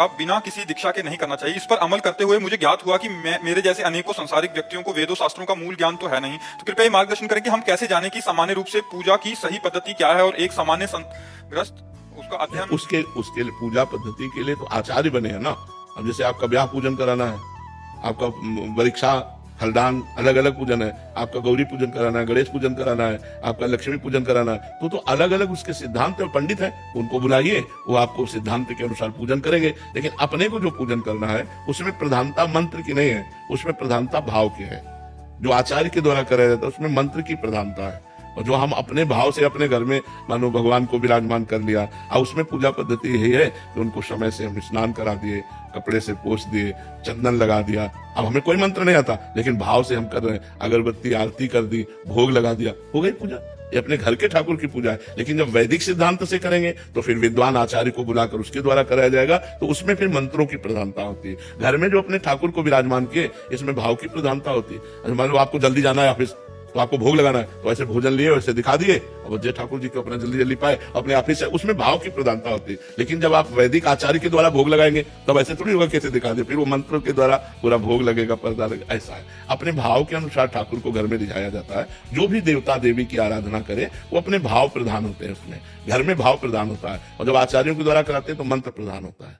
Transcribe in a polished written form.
अब बिना किसी दीक्षा के नहीं करना चाहिए। इस पर अमल करते हुए मुझे ज्ञात हुआ कि मेरे जैसे अनेकों संसारिक व्यक्तियों को वेदों शास्त्रों का मूल ज्ञान तो है नहीं। तो कृपया ये मार्गदर्शन करें कि हम कैसे जाने कि सामान्य रूप से पूजा की सही पद्धति क्या है और एक सामान्य संतग्रस्त उसका अध्ययन। उसके उसके लिए पूजा पद्धति के लिए तो आचार्य बने हैं ना। अब जैसे आपका ब्याह पूजन कराना है, आपका परीक्षा फलदान अलग अलग पूजन है, आपका गौरी पूजन कराना है, गणेश पूजन कराना है, आपका लक्ष्मी पूजन कराना है, तो अलग अलग उसके सिद्धांत और पंडित है, उनको बुलाइए, वो आपको सिद्धांत के अनुसार पूजन करेंगे। लेकिन अपने को जो पूजन करना है उसमें प्रधानता मंत्र की नहीं है, उसमें प्रधानता भाव की है। जो आचार्य के द्वारा कराया जाता है उसमें मंत्र की प्रधानता है, और जो हम अपने भाव से अपने घर में मानो भगवान को विराजमान कर लिया, और उसमें पूजा पद्धति यही है कि उनको समय से हम स्नान करा दिए, कपड़े से पोंछ दिए, चंदन लगा दिया। अब हमें कोई मंत्र नहीं आता, लेकिन भाव से हम कर रहे हैं, अगरबत्ती आरती कर दी, भोग लगा दिया, हो गई पूजा। ये अपने घर के ठाकुर की पूजा है। लेकिन जब वैदिक सिद्धांत से करेंगे तो फिर विद्वान आचार्य को बुलाकर उसके द्वारा कराया जाएगा, तो उसमें फिर मंत्रों की प्रधानता होती है। घर में जो अपने ठाकुर को विराजमान किए, इसमें भाव की प्रधानता होती है। मान लो आपको जल्दी जाना है ऑफिस, तो आपको भोग लगाना है, तो ऐसे भोजन लिए वैसे दिखा दिए, और जय ठाकुर जी को अपना जल्दी जल्दी पाए अपने ऑफिस से, उसमें भाव की प्रधानता होती है। लेकिन जब आप वैदिक आचार्य के द्वारा भोग लगाएंगे तब ऐसे थोड़ी होगा कैसे दिखा दे, फिर वो मंत्र के द्वारा पूरा भोग लगेगा, पर्दा लगेगा। ऐसा है, अपने भाव के अनुसार ठाकुर को घर में रिझाया जाता है। जो भी देवता देवी की आराधना करे वो अपने भाव प्रधान होते हैं, उसमें घर में भाव प्रधान होता है, और जब आचार्यों के द्वारा कराते हैं तो मंत्र प्रधान होता है।